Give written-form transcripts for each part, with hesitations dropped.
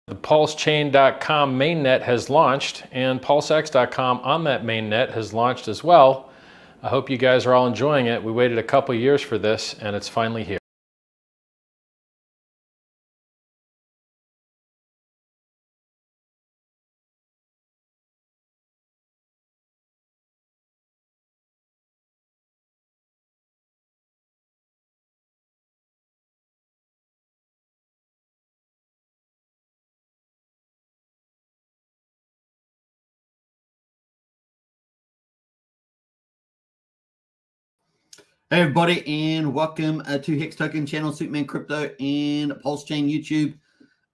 The Pulsechain.com mainnet has launched, and PulseX.com on that mainnet has launched as well. I hope you guys are all enjoying it. We waited a couple years for this, and it's finally here. Hey everybody, and welcome to Hex Token channel, Superman Crypto and Pulsechain YouTube.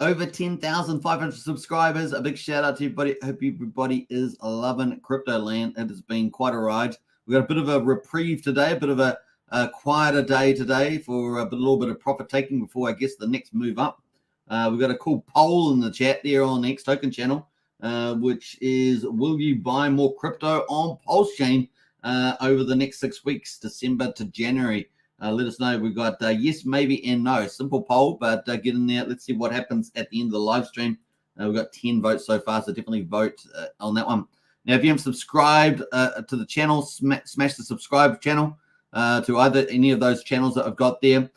Over 10,500 subscribers. A big shout out to everybody. Hope everybody is loving crypto land. It has been quite a ride. We've got a bit of a reprieve today, a bit of a quieter day today for a little bit of profit taking before I guess the next move up. We've got a cool poll in the chat there on the Hex Token channel, which is, will you buy more crypto on Pulsechain over the next 6 weeks, December to January? Let us know. We've got yes, maybe, and no. Simple poll, but get in there. Let's see what happens at the end of the live stream. We've got 10 votes so far, so definitely vote on that one. Now, if you haven't subscribed to the channel, smash the subscribe channel to either any of those channels that I've got there.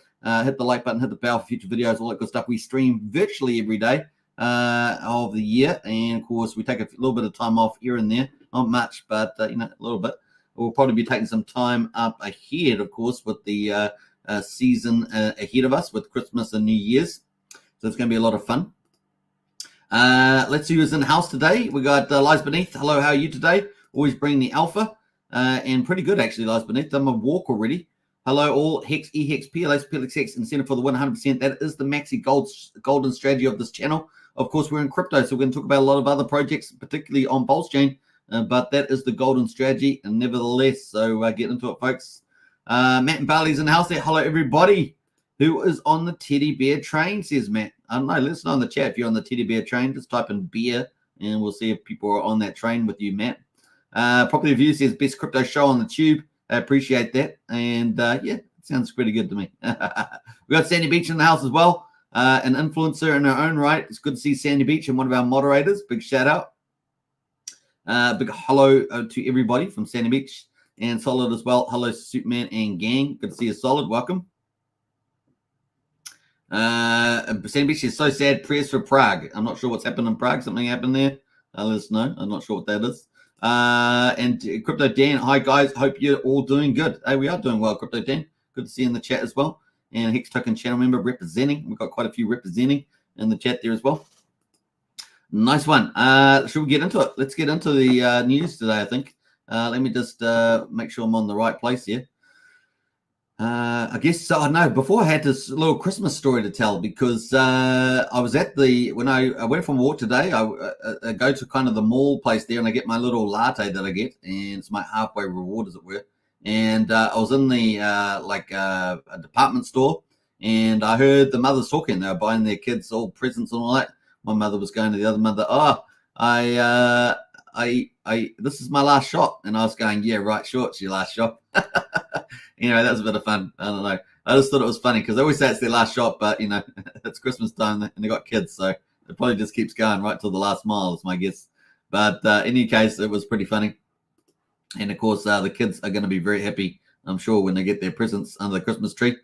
Hit the like button, hit the bell for future videos, all that good stuff. We stream virtually every day of the year, and of course, we take a little bit of time off here and there. Not much, but a little bit. We'll probably be taking some time up ahead, of course, with the season ahead of us with Christmas and New Year's. So it's going to be a lot of fun. Let's see who's in the house today. We got Lies Beneath. Hello, how are you today? Always bring the alpha. And pretty good, actually, Lies Beneath. I'm a walk already. Hello, all. Hex, EHEX, PLS, PLX, incentive for the 100%. That is the maxi golden strategy of this channel. Of course, we're in crypto, so we're going to talk about a lot of other projects, particularly on Pulsechain. But that is the golden strategy, and nevertheless, so get into it, folks. Matt and Barley's in the house there. Hello, everybody. Who is on the teddy bear train, says Matt. I don't know. Let us know in the chat if you're on the teddy bear train. Just type in beer, and we'll see if people are on that train with you, Matt. Property Review says, best crypto show on the tube. I appreciate that. And, yeah, it sounds pretty good to me. We got Sandy Beach in the house as well, an influencer in her own right. It's good to see Sandy Beach and one of our moderators. Big shout out. Big hello to everybody from Sandy Beach and Solid as well. Hello, Superman and gang. Good to see you, Solid. Welcome. Sandy Beach is so sad. Prayers for Prague. I'm not sure what's happened in Prague. Something happened there. Let us know. I'm not sure what that is. And Crypto Dan. Hi, guys. Hope you're all doing good. Hey, we are doing well, Crypto Dan. Good to see you in the chat as well. And Hex Token channel member representing. We've got quite a few representing in the chat there as well. Nice one. Should we get into it? Let's get into the news today, I think. Let me just make sure I'm on the right place here. I guess, I don't know, before I had this little Christmas story to tell, because I was at when I went for a walk today, I go to kind of the mall place there, and I get my little latte that I get, and it's my halfway reward, as it were. And I was in the, a department store, and I heard the mothers talking. They were buying their kids all presents and all that. My mother was going to the other mother, this is my last shop. And I was going, yeah, right, sure, it's your last shop. That was a bit of fun. I don't know. I just thought it was funny because they always say it's their last shop, but, it's Christmas time and they got kids. So it probably just keeps going right till the last mile is my guess. But in any case, it was pretty funny. And, of course, the kids are going to be very happy, I'm sure, when they get their presents under the Christmas tree.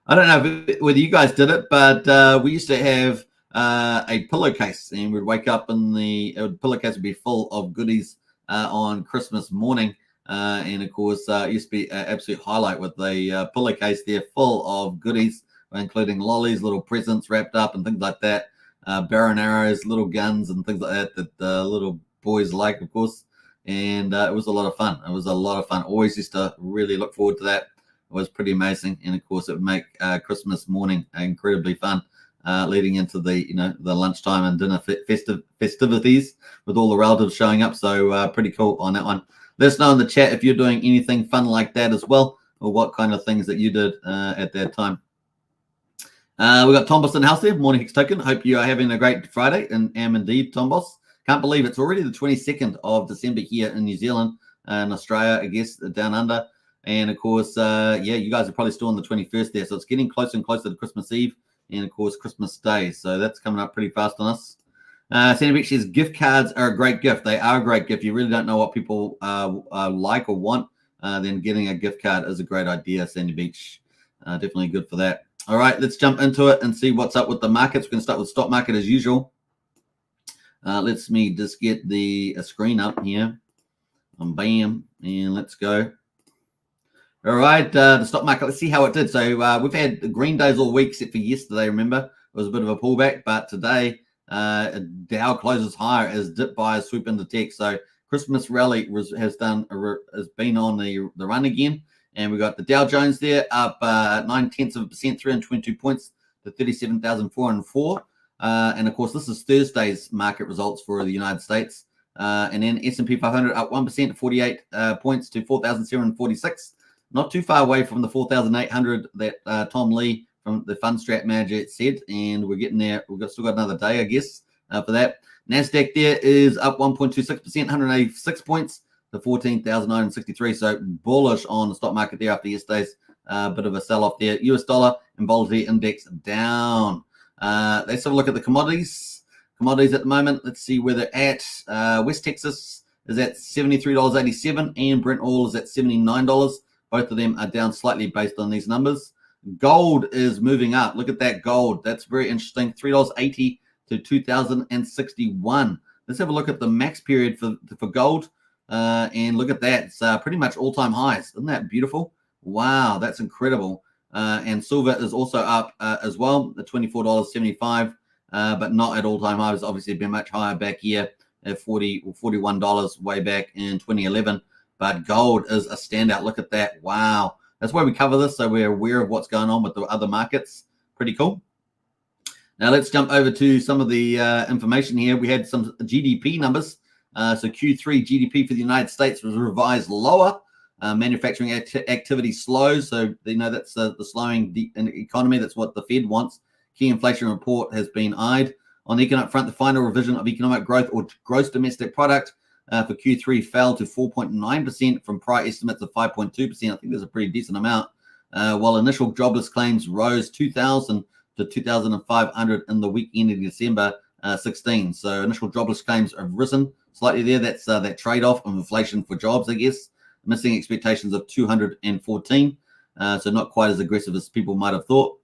I don't know whether you guys did it, but we used to have a pillowcase, and we'd wake up and the pillowcase would be full of goodies on Christmas morning. And of course, it used to be an absolute highlight with the pillowcase there full of goodies, including lollies, little presents wrapped up and things like that, bow and arrows, little guns and things like that the little boys like, of course. And it was a lot of fun. It was a lot of fun. Always used to really look forward to that. It was pretty amazing. And of course, it would make Christmas morning incredibly fun. Leading into the the lunchtime and dinner festivities with all the relatives showing up. So pretty cool on that one. Let us know in the chat if you're doing anything fun like that as well, or what kind of things that you did at that time. We got Tom Boss in the house there. Morning, Hex Token. Hope you are having a great Friday, and am indeed, Tom Boss. Can't believe it's already the 22nd of December here in New Zealand and Australia, I guess, down under. And of course, you guys are probably still on the 21st there. So it's getting closer and closer to Christmas Eve. And, of course, Christmas Day. So that's coming up pretty fast on us. Sandy Beach says gift cards are a great gift. They are a great gift. You really don't know what people like or want, then getting a gift card is a great idea, Sandy Beach. Definitely good for that. All right, let's jump into it and see what's up with the markets. We're going to start with stock market as usual. Let's me just get the screen up here. Bam, and let's go. All right, the stock market, let's see how it did. So we've had green days all week except for yesterday, remember? It was a bit of a pullback, but today Dow closes higher as dip buyers swoop into tech. So Christmas rally has been on the run again. And we got the Dow Jones there up 0.9%, 322 points to 37,404. And of course, this is Thursday's market results for the United States. And then S&P 500 up 1% to 48 points to 4,746. Not too far away from the 4,800 that Tom Lee from the Fund Strat Manager said. And we're getting there. We've still got another day, I guess, for that. NASDAQ there is up 1.26%, 186 points to 14,963. So bullish on the stock market there after yesterday's bit of a sell-off there. US dollar and volatility index down. Let's have a look at the commodities. Commodities at the moment, let's see where they're at. West Texas is at $73.87 and Brent oil is at $79. Both of them are down slightly based on these numbers. Gold is moving up. Look at that gold. That's very interesting. $3.80 to 2,061. Let's have a look at the max period for gold. And look at that. It's pretty much all-time highs. Isn't that beautiful? Wow, that's incredible. And silver is also up as well, at $24.75, but not at all-time highs. Obviously, been much higher back here at $40 or $41 way back in 2011. But gold is a standout. Look at that. Wow. That's why we cover this, so we're aware of what's going on with the other markets. Pretty cool. Now, let's jump over to some of the information here. We had some GDP numbers. So Q3 GDP for the United States was revised lower. Manufacturing activity slows. So, that's the slowing economy. That's what the Fed wants. Key inflation report has been eyed. On the economic front, the final revision of economic growth or gross domestic product for Q3 fell to 4.9% from prior estimates of 5.2%. I think that's a pretty decent amount. While initial jobless claims rose 2,000 to 2,500 in the week ending December 16. So initial jobless claims have risen slightly there. That's that trade-off of inflation for jobs, I guess. Missing expectations of 214. So not quite as aggressive as people might have thought.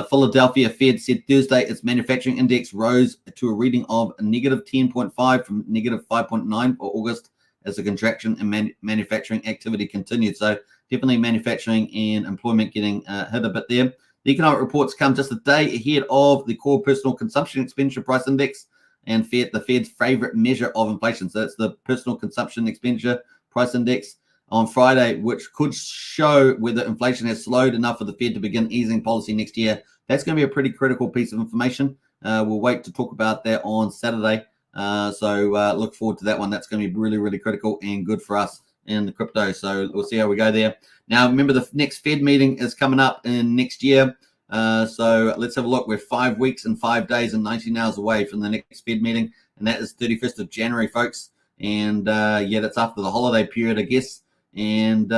Philadelphia Fed said Thursday its manufacturing index rose to a reading of negative 10.5 from negative 5.9 for August as the contraction in manufacturing activity continued. So definitely manufacturing and employment getting hit a bit there. The economic reports come just a day ahead of the core personal consumption expenditure price index and the Fed's favorite measure of inflation. So that's the personal consumption expenditure price index on Friday, which could show whether inflation has slowed enough for the Fed to begin easing policy next year. That's going to be a pretty critical piece of information. We'll wait to talk about that on Saturday. So look forward to that one. That's going to be really, really critical and good for us in the crypto. So we'll see how we go there. Now, remember, the next Fed meeting is coming up in next year. So let's have a look. We're 5 weeks and 5 days and 19 hours away from the next Fed meeting. And that is 31st of January, folks. And that's after the holiday period, I guess. And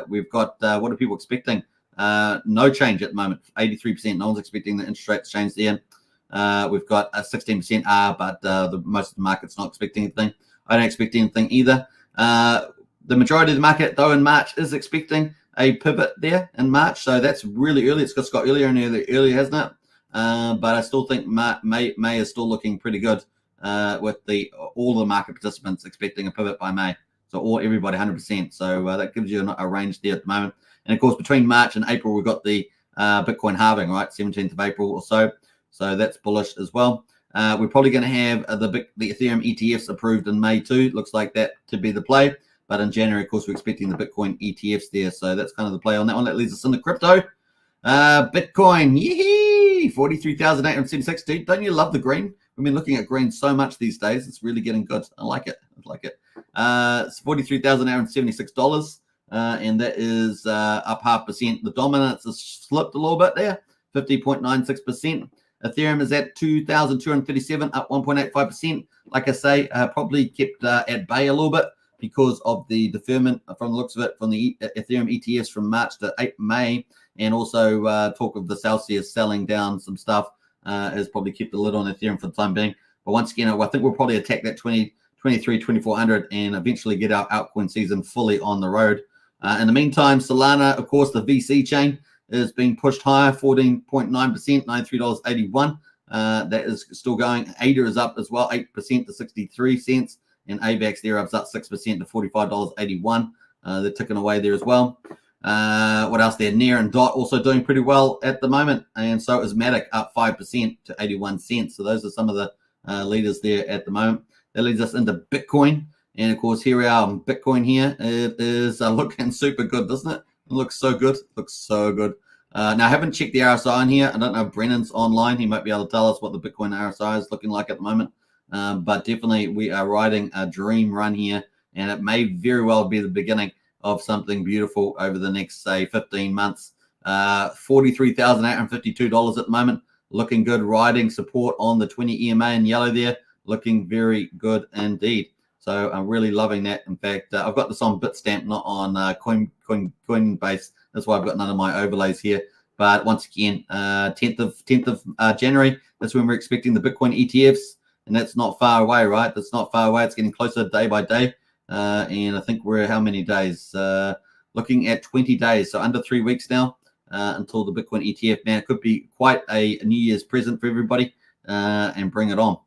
we've got, what are people expecting? No change at the moment, 83%. No one's expecting the interest rate to change there. We've got a 16% R, but most of the market's not expecting anything. I don't expect anything either. The majority of the market, though, in March is expecting a pivot there in March. So that's really early. It's just got earlier and earlier, hasn't it? But I still think May is still looking pretty good with all the market participants expecting a pivot by May. So everybody 100%. So that gives you a range there at the moment. And of course, between March and April, we've got the Bitcoin halving, right? 17th of April or so. So that's bullish as well. We're probably going to have the Ethereum ETFs approved in May too. Looks like that to be the play. But in January, of course, we're expecting the Bitcoin ETFs there. So that's kind of the play on that one. That leads us into crypto. Bitcoin, yee 43,876. Dude, don't you love the green? We've been looking at green so much these days. It's really getting good. I like it. It's $43,876. And that is up 0.5%. The dominance has slipped a little bit there, 50.96%. Ethereum is at 2,237, up 1.85%. Like I say, probably kept at bay a little bit because of the deferment from the looks of it from the Ethereum ETFs from March to May, and also talk of the Celsius selling down some stuff has probably kept the lid on Ethereum for the time being. But once again, I think we'll probably attack that 2400 and eventually get our altcoin season fully on the road. In the meantime, Solana, of course, the VC chain is being pushed higher, 14.9%, $93.81. That is still going. ADA is up as well, 8% to 63 cents. And AVAX there up 6% to $45.81. They're ticking away there as well. What else there? Near and Dot also doing pretty well at the moment. And so is Matic up 5% to 81 cents. So those are some of the leaders there at the moment. That leads us into Bitcoin. And of course, here we are on Bitcoin here. It is looking super good, doesn't it? It looks so good. Looks so good. Now, I haven't checked the RSI on here. I don't know if Brennan's online. He might be able to tell us what the Bitcoin RSI is looking like at the moment. But definitely we are riding a dream run here. And it may very well be the beginning of something beautiful over the next, say, 15 months. $43,852 at the moment. Looking good. Riding support on the 20 EMA in yellow there. Looking very good indeed. So I'm really loving that. In fact, I've got this on Bitstamp, not on Coinbase. That's why I've got none of my overlays here. But once again, 10th of January, that's when we're expecting the Bitcoin ETFs. And that's not far away, right? That's not far away. It's getting closer day by day. And I think we're how many days? Looking at 20 days. So under 3 weeks now until the Bitcoin ETF. Man, it could be quite a New Year's present for everybody and bring it on.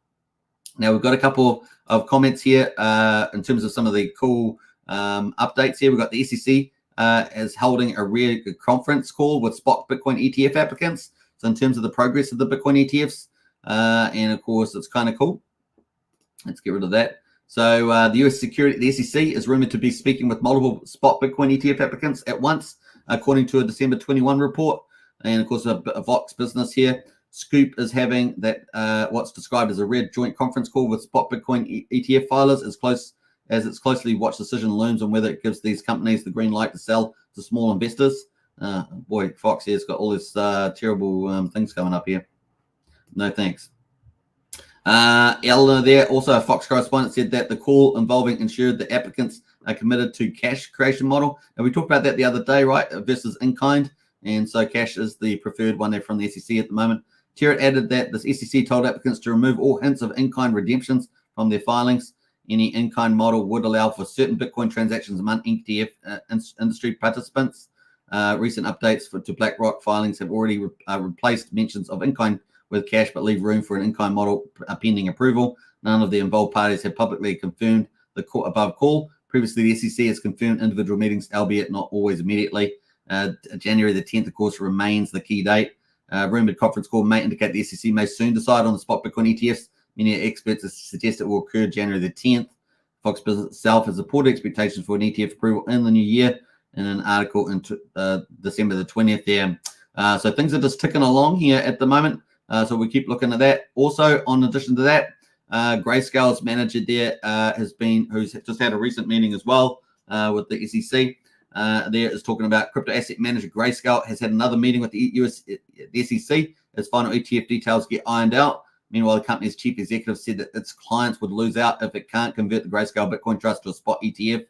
Now, we've got a couple of comments here in terms of some of the cool updates here. We've got the SEC is holding a rare conference call with spot Bitcoin ETF applicants. So in terms of the progress of the Bitcoin ETFs, and of course, it's kind of cool. Let's get rid of that. So the US Security, the SEC is rumored to be speaking with multiple spot Bitcoin ETF applicants at once, according to a December 21 report. And of course, a Vox business here. Scoop is having that what's described as a rare joint conference call with spot Bitcoin ETF filers as close as its closely watched decision looms on whether it gives these companies the green light to sell to small investors. Boy, Fox here's got all this terrible things coming up here. No thanks. Eleanor there, also a Fox correspondent, said that the call involving ensured the applicants are committed to cash creation model. And we talked about that the other day, right, versus in-kind. And so cash is the preferred one there from the SEC at the moment. Terrett added that the SEC told applicants to remove all hints of in-kind redemptions from their filings. Any in-kind model would allow for certain Bitcoin transactions among ETF industry participants. Recent updates to BlackRock filings have already replaced mentions of in-kind with cash, but leave room for an in-kind model pending approval. None of the involved parties have publicly confirmed the above call. Previously, the SEC has confirmed individual meetings, albeit not always immediately. January the 10th, of course, remains the key date. Rumored conference call may indicate the SEC may soon decide on the spot Bitcoin ETFs. Many experts suggest it will occur January the 10th. Fox Business itself has reported expectations for an ETF approval in the new year in an article in December the 20th there. So things are just ticking along here at the moment. So we keep looking at that. Also, in addition to that, Grayscale's manager there who's just had a recent meeting as well with the SEC. There is talking about crypto asset manager Grayscale has had another meeting with the SEC as final ETF details get ironed out. Meanwhile, the company's chief executive said that its clients would lose out if it can't convert the Grayscale Bitcoin Trust to a spot ETF.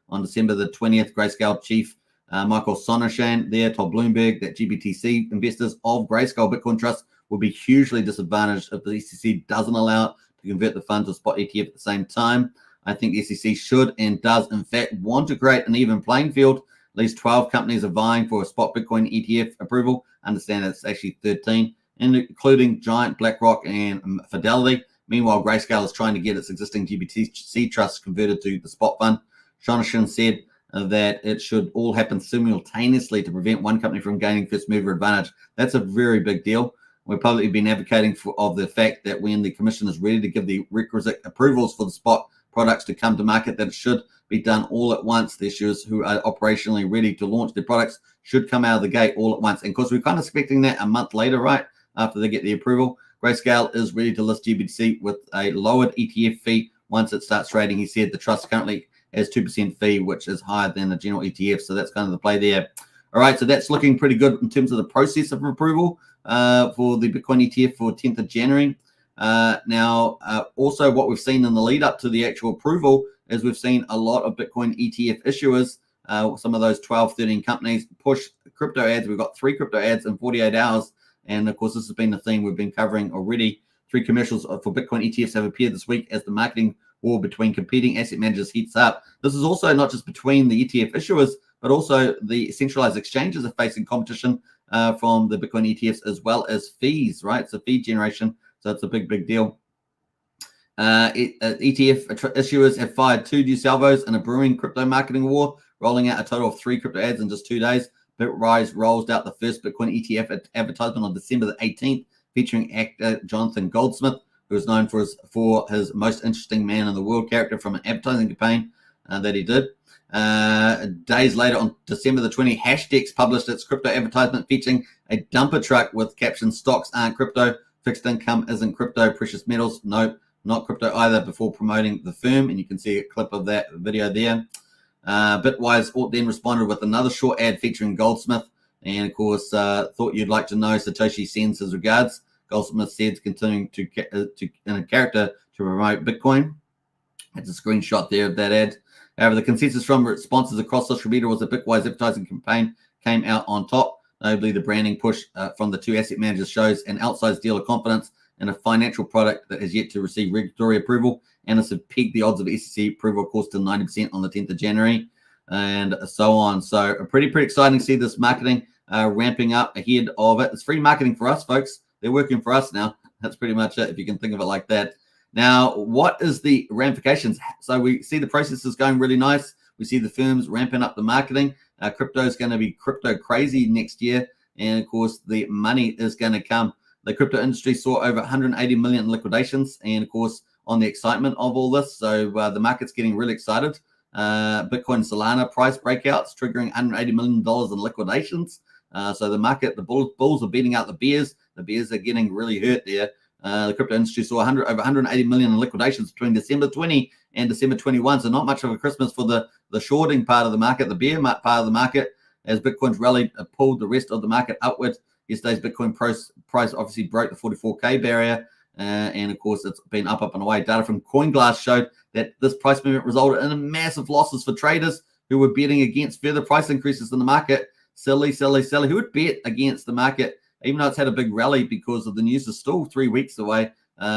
On December the 20th, Grayscale chief Michael Sonershan there told Bloomberg that GBTC investors of Grayscale Bitcoin Trust will be hugely disadvantaged if the SEC doesn't allow it to convert the fund to a spot ETF at the same time. I think the SEC should and does, in fact, want to create an even playing field. At least 12 companies are vying for a spot Bitcoin ETF approval. Understand that it's actually 13, including Giant, BlackRock, and Fidelity. Meanwhile, Grayscale is trying to get its existing GBTC trust converted to the spot fund. Shonoshin said that it should all happen simultaneously to prevent one company from gaining first mover advantage. That's a very big deal. We've publicly been advocating of the fact that when the commission is ready to give the requisite approvals for the spot products to come to market, that it should be done all at once. The issuers who are operationally ready to launch their products should come out of the gate all at once. And of course, we're kind of expecting that a month later, right, after they get the approval. Grayscale is ready to list GBTC with a lowered ETF fee once it starts trading. He said the trust currently has 2% fee, which is higher than the general ETF. So that's kind of the play there. All right, so that's looking pretty good in terms of the process of approval for the Bitcoin ETF for 10th of January. Now, also what we've seen in the lead up to the actual approval is we've seen a lot of Bitcoin ETF issuers, some of those 12, 13 companies push crypto ads. We've got 3 crypto ads in 48 hours And of course, this has been the theme we've been covering already. 3 commercials for Bitcoin ETFs have appeared this week as the marketing war between competing asset managers heats up. This is also not just between the ETF issuers, but also the centralized exchanges are facing competition from the Bitcoin ETFs, as well as fees, right? It's a fee generation, so it's a big deal. ETF issuers have fired 2 new salvos in a brewing crypto marketing war, rolling out a total of 3 crypto ads in just 2 days. Bitrise rolls out the first Bitcoin ETF advertisement on December the 18th, featuring actor Jonathan Goldsmith, who is known for his most interesting man in the world character from an advertising campaign that he did. Days later, on December the 20th, Hashdex published its crypto advertisement featuring a dumper truck with caption, "Stocks aren't crypto, fixed income isn't crypto, precious metals, nope, not crypto either," before promoting the firm. And you can see a clip of that video there. Bitwise then responded with another short ad featuring Goldsmith, and of course, thought you'd like to know Satoshi sends his regards. Goldsmith said, continuing to in a character to promote Bitcoin. It's a screenshot there of that ad. However, the consensus from sponsors across social media was that Bitwise advertising campaign came out on top. Notably, the branding push from the 2 asset managers shows an outsized deal of confidence in a financial product that has yet to receive regulatory approval, and it's pegged the odds of SEC approval, of course, to 90% on the 10th of January, and so on. So pretty exciting to see this marketing ramping up ahead of it. It's free marketing for us, folks. They're working for us now. That's pretty much it, if you can think of it like that. Now, what is the ramifications? So we see the process is going really nice. We see the firms ramping up the marketing. Crypto is going to be crypto crazy next year. And of course, the money is going to come. The crypto industry saw over 180 million in liquidations. And of course, on the excitement of all this, so the market's getting really excited. Bitcoin Solana price breakouts triggering $180 million in liquidations. So the market, the bulls are beating out the bears. The bears are getting really hurt there. The crypto industry saw over 180 million in liquidations between December 20 and December 21. So not much of a Christmas for the shorting part of the market, the bear part of the market, as Bitcoin's rally pulled the rest of the market upward. Yesterday's Bitcoin price obviously broke the 44K barrier. And of course, it's been up and away. Data from CoinGlass showed that this price movement resulted in massive losses for traders who were betting against further price increases in the market. Silly. Who would bet against the market, even though it's had a big rally, because of the news is still 3 weeks away.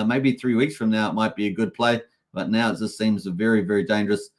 Maybe 3 weeks from now, it might be a good play. But now it just seems very dangerous.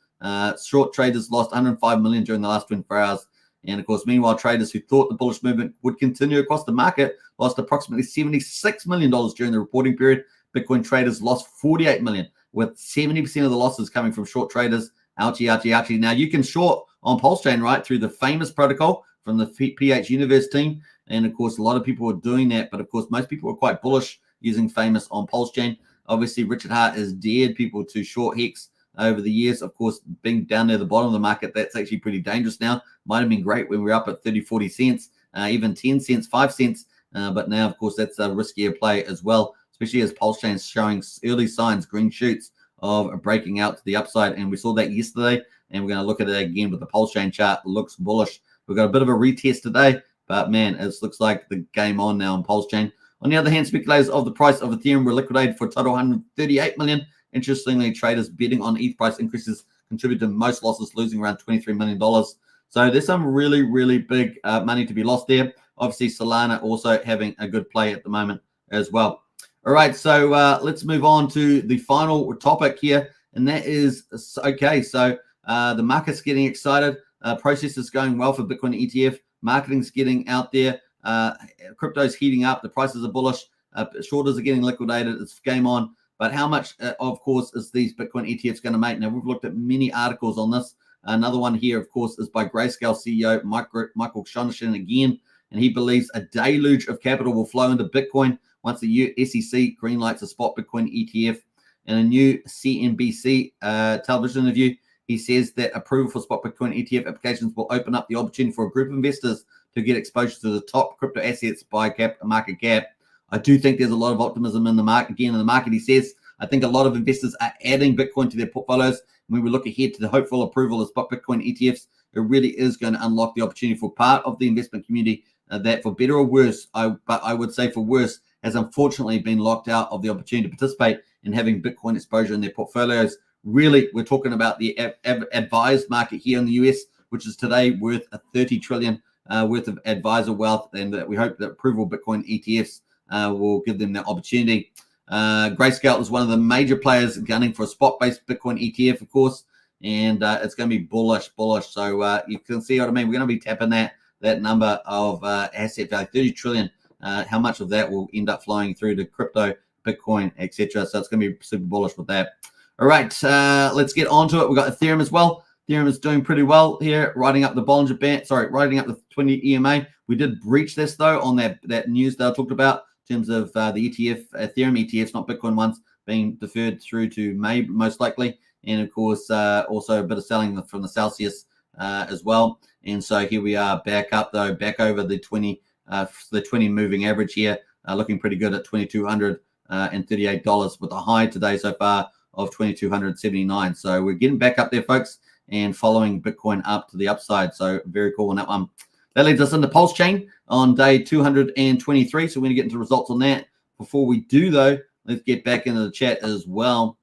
Short traders lost 105 million during the last 24 hours. And of course, meanwhile, traders who thought the bullish movement would continue across the market lost approximately $76 million during the reporting period. Bitcoin traders lost 48 million, with 70% of the losses coming from short traders. Ouchie. Now, you can short on Pulsechain, right, through the famous protocol from the PH Universe team. And of course, a lot of people are doing that. But of course, most people are quite bullish using famous on Pulsechain. Obviously, Richard Hart has dared people to short Hex over the years. Of course, being down near the bottom of the market, that's actually pretty dangerous now. Might have been great when we were up at 30, 40 cents, even 10 cents, 5 cents. But now, of course, that's a riskier play as well, especially as Pulsechain is showing early signs, green shoots of breaking out to the upside. And we saw that yesterday, and we're going to look at it again with the Pulsechain chart. Looks bullish. We've got a bit of a retest today, but man, it looks like the game on now on Pulsechain. On the other hand, speculators of the price of Ethereum were liquidated for a total 138 million. Interestingly, traders betting on ETH price increases contributed to most losses, losing around $23 million. So there's some really big money to be lost there. Obviously, Solana also having a good play at the moment as well. All right, so let's move on to the final topic here, and that is, okay, so the market's getting excited. Process is going well for Bitcoin ETF. Marketing's getting out there. Crypto's heating up. The prices are bullish. Shorters are getting liquidated. It's game on. But how much, of course, is these Bitcoin ETFs going to make? Now, we've looked at many articles on this. Another one here, of course, is by Grayscale CEO Michael Shonoshin again, and he believes a deluge of capital will flow into Bitcoin once the SEC greenlights a spot Bitcoin ETF. In a new CNBC television interview, he says that approval for spot Bitcoin ETF applications will open up the opportunity for a group of investors to get exposure to the top crypto assets by market cap. I do think there's a lot of optimism in the market. Again, in the market, he says, I think a lot of investors are adding Bitcoin to their portfolios. When we look ahead to the hopeful approval of spot Bitcoin ETFs, it really is going to unlock the opportunity for part of the investment community that, for better or worse, but I would say for worse, has unfortunately been locked out of the opportunity to participate in having Bitcoin exposure in their portfolios. Really, we're talking about the advised market here in the US, which is today worth $30 trillion. worth of advisor wealth, and we hope that approval Bitcoin ETFs will give them that opportunity. Grayscale is one of the major players gunning for a spot-based Bitcoin ETF, of course, and it's going to be bullish. So you can see what I mean. We're going to be tapping that number of asset value, 30 trillion. How much of that will end up flowing through to crypto, Bitcoin, etc. So it's going to be super bullish with that. All right, let's get on to it. We've got Ethereum as well. Ethereum is doing pretty well here, riding up the Bollinger Band. Riding up the 20 EMA. We did breach this though on that news that I talked about in terms of the ETF, Ethereum ETFs, not Bitcoin ones, being deferred through to May most likely, and of course also a bit of selling from the Celsius as well. And so here we are back up though, back over the 20 moving average here, looking pretty good at $2,238 with a high today so far of $2,279. So we're getting back up there, folks, and following Bitcoin up to the upside. So very cool on that one. That leads us into Pulsechain on day 223. So we're going to get into results on that. Before we do, though, let's get back into the chat as well.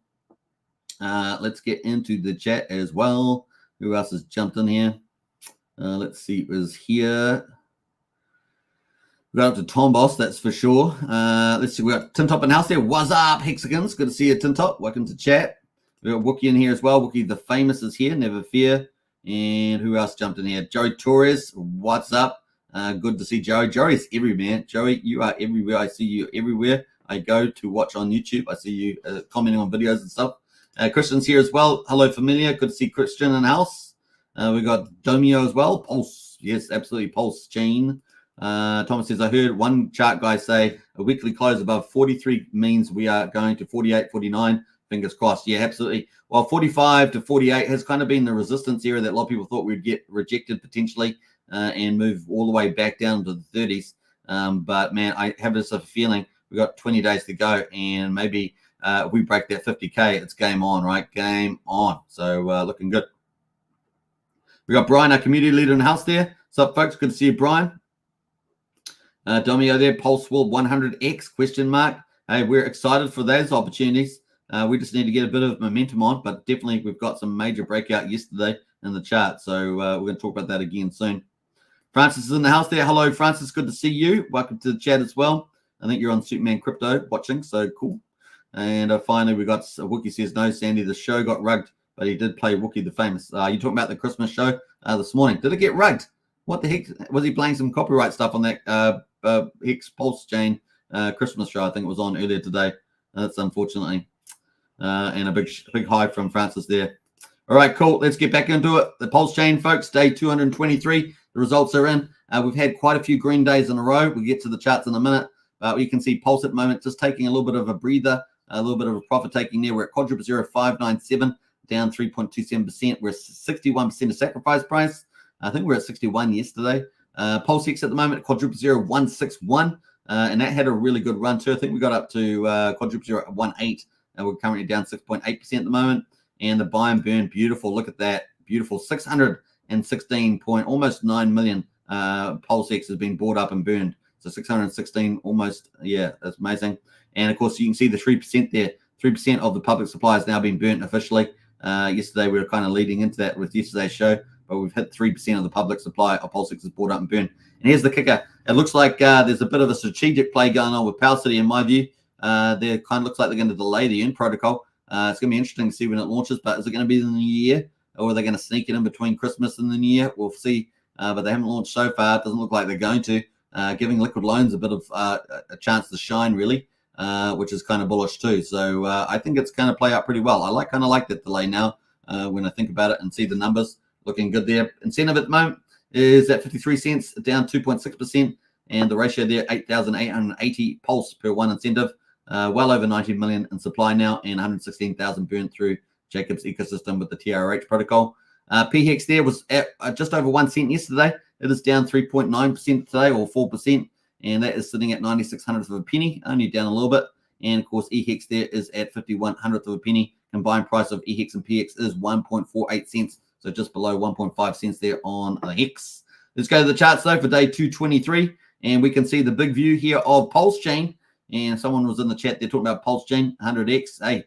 Let's get into the chat as well. Who else has jumped in here? Let's see. It was here. We got up to Tom Boss, that's for sure. Let's see. We got Tim Top in house there. What's up, Hexagons? Good to see you, Tim Top. Welcome to chat. We got Wookie in here as well. Wookie the Famous is here. Never fear. And who else jumped in here? Joey Torres. What's up? Good to see Joey. Joey's everywhere. Joey, you are everywhere. I see you everywhere I go to watch on YouTube. I see you commenting on videos and stuff. Christian's here as well. Hello, familiar. Good to see Christian in house. We got Domio as well. Pulse. Yes, absolutely. Pulsechain. Thomas says, I heard one chart guy say a weekly close above 43 means we are going to 48, 49. Fingers crossed. Yeah, absolutely. Well, 45 to 48 has kind of been the resistance area that a lot of people thought we'd get rejected potentially and move all the way back down to the 30s. But, man, I have this feeling we've got 20 days to go, and maybe if we break that 50K, it's game on, right? Game on. So looking good. We got Brian, our community leader in the house there. What's up, folks? Good to see you, Brian. Domio there, Pulse World 100X, question mark. Hey, we're excited for those opportunities. We just need to get a bit of momentum on, but definitely we've got some major breakout yesterday in the chart. So we're going to talk about that again soon. Francis is in the house there. Hello, Francis. Good to see you. Welcome to the chat as well. I think you're on Superman Crypto watching, so cool. And finally, we got Wookie says, no, Sandy, the show got rugged, but he did play Wookie the Famous. You're talking about the Christmas show this morning. Did it get rugged? What the heck? Was he playing some copyright stuff on that Hex Pulsechain Christmas show? I think it was on earlier today. That's unfortunately. And a big high from Francis there. All right, cool. Let's get back into it. The Pulsechain, folks, day 223. The results are in. We've had quite a few green days in a row. We'll get to the charts in a minute. You can see Pulse at the moment just taking a little bit of a breather, a little bit of a profit taking there. We're at quadruple 0597, down 3.27%. We're 61% of sacrifice price. I think we're at 61 yesterday. Pulsex at the moment, quadruple 0161, and that had a really good run too. I think we got up to quadruple 018, and we're currently down 6.8% at the moment. And the buy and burn, beautiful. Look at that, beautiful. 616 point, almost 9 million Pulsex has been bought up and burned. So 616, almost, yeah, that's amazing. And of course, you can see the 3% there. 3% of the public supply has now been burnt officially. Yesterday, we were kind of leading into that with yesterday's show, but we've hit 3% of the public supply of Pulsex is bought up and burned. And here's the kicker. It looks like there's a bit of a strategic play going on with Power City, in my view. They kind of looks like they're going to delay the EARN protocol. It's going to be interesting to see when it launches, but is it going to be in the new year, or are they going to sneak it in between Christmas and the new year? We'll see, but they haven't launched so far. It doesn't look like they're going to, giving liquid loans a bit of a chance to shine, really, which is kind of bullish too. So I think it's going to play out pretty well. I kind of like that delay now when I think about it and see the numbers looking good there. Incentive at the moment is at 53 cents, down 2.6%, and the ratio there, 8,880 pulse per one incentive. Well over 90 million in supply now, and 116,000 burned through Jacob's ecosystem with the TRH protocol. PHEX there was at just over 1 cent yesterday. It is down 3.9% today, or 4%, and that is sitting at 96 hundredths of a penny, only down a little bit. And of course, EHEX there is at 51 hundredths of a penny. Combined price of EHEX and PX is 1.48 cents, so just below 1.5 cents there on the HEX. Let's go to the charts though for day 223, and we can see the big view here of Pulsechain. And someone was in the chat there talking about Pulsechain 100x. Hey,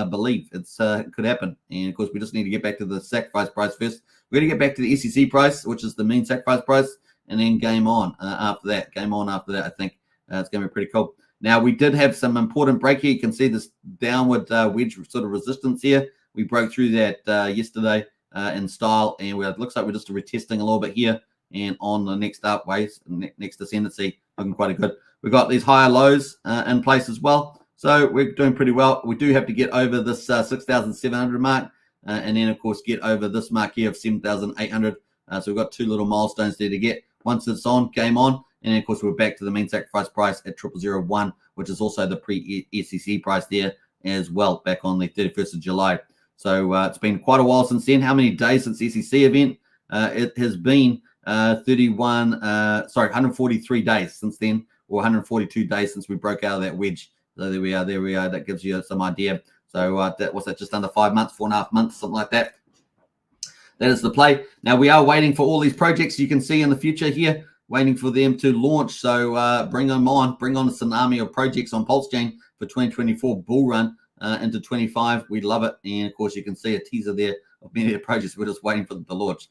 believe it could happen. And of course, we just need to get back to the sacrifice price first. We're going to get back to the SEC price, which is the mean sacrifice price, and then game on after that. Game on after that, I think. It's going to be pretty cool. Now, we did have some important break here. You can see this downward wedge sort of resistance here. We broke through that yesterday in style, and it looks like we're just retesting a little bit here and on the next upways, next ascendancy, looking quite good. We've got these higher lows in place as well. So we're doing pretty well. We do have to get over this 6,700 mark and then, of course, get over this mark here of 7,800. So we've got two little milestones there to get. Once it's on, game on. And then, of course, we're back to the main sacrifice price at 0001, which is also the pre-SEC price there as well, back on the 31st of July. So it's been quite a while since then. How many days since the SEC event? It has been 143 days since then, or 142 days since we broke out of that wedge. So there we are. That gives you some idea. So what's that, just under 5 months, 4.5 months, something like that. That is the play. Now, we are waiting for all these projects you can see in the future here, waiting for them to launch. So bring them on. Bring on a tsunami of projects on Pulsechain for 2024 bull run into 25. We love it. And, of course, you can see a teaser there of many of the projects. We're just waiting for them to launch.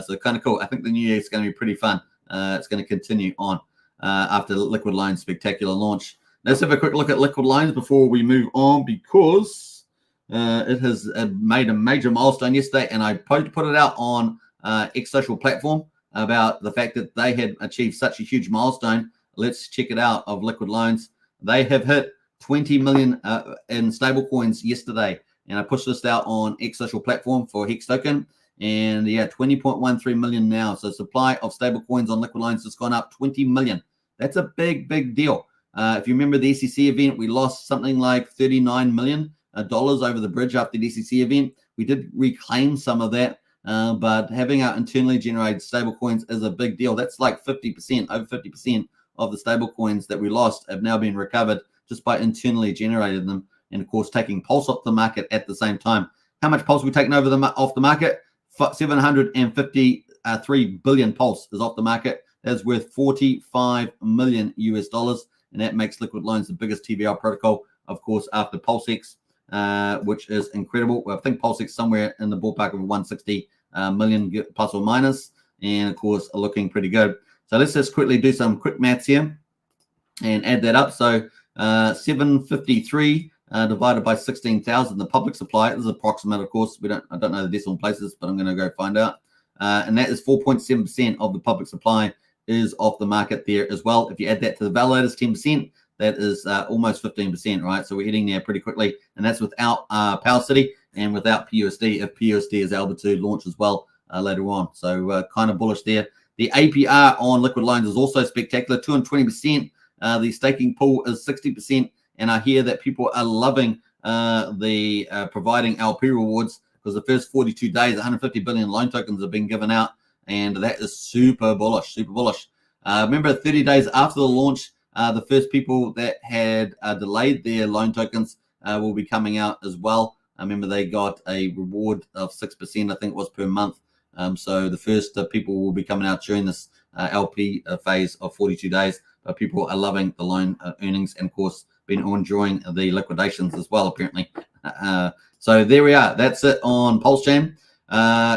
So kind of cool. I think the new year is going to be pretty fun. It's going to continue on after the Liquid Loans spectacular launch. Let's have a quick look at Liquid Loans before we move on, because it has made a major milestone yesterday, and I put it out on X social platform about the fact that they had achieved such a huge milestone. Let's check it out of Liquid Loans. They have hit 20 million in stable coins yesterday, and I pushed this out on X social platform for Hex Token, and yeah, 20.13 million now. So supply of stable coins on Liquid Loans has gone up 20 million. That's a big deal. If you remember the SEC event, we lost something like $39 million over the bridge after the SEC event. We did reclaim some of that, but having our internally generated stable coins is a big deal. That's like 50%, over 50% of the stable coins that we lost have now been recovered just by internally generating them, and of course taking Pulse off the market at the same time. How much Pulse we taken over off the market? 753 billion Pulse is off the market. That's worth 45 million US dollars. And that makes Liquid Loans the biggest TVL protocol, of course, after PulseX, which is incredible. Well, I think PulseX somewhere in the ballpark of 160 million plus or minus, and of course, looking pretty good. So let's just quickly do some quick maths here and add that up. So 753 divided by 16,000, the public supply. This is approximate, of course. I don't know the decimal places, but I'm going to go find out. And that is 4.7% of the public supply is off the market there as well. If you add that to the validators, 10%, that is almost 15%, right? So we're hitting there pretty quickly, and that's without Power City and without PUSD, if PUSD is able to launch as well later on. So kind of bullish there. The APR on Liquid Loans is also spectacular, 220%. The staking pool is 60%, and I hear that people are loving the providing LP rewards, because the first 42 days, 150 billion loan tokens have been given out, and that is super bullish, super bullish. Remember, 30 days after the launch, the first people that had delayed their loan tokens will be coming out as well. I remember they got a reward of 6%, I think it was, per month. So the first people will be coming out during this LP phase of 42 days. But people are loving the loan earnings, and of course, been enjoying the liquidations as well, apparently. So there we are. That's it on Pulsechain.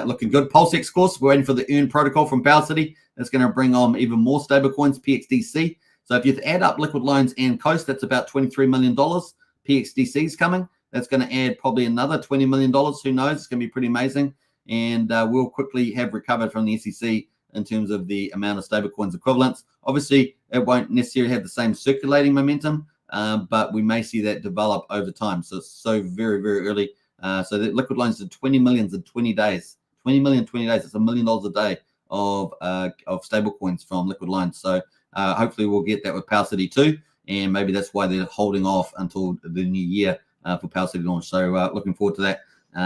Looking good. PulseX, of course, we're waiting for the earn protocol from Power City. That's going to bring on even more stable coins, PXDC. So if you add up Liquid Loans and Coast, that's about $23 million. PXDC is coming. That's going to add probably another $20 million. Who knows? It's going to be pretty amazing. And we'll quickly have recovered from the SEC in terms of the amount of stablecoins equivalents. Obviously, it won't necessarily have the same circulating momentum, but we may see that develop over time. So it's so very early. So the Liquid Loans did 20 million in 20 days. 20 million in 20 days. It's $1 million a day of stablecoins from Liquid Loans. So hopefully we'll get that with Power City too. And maybe that's why they're holding off until the new year for Power City launch. So looking forward to that.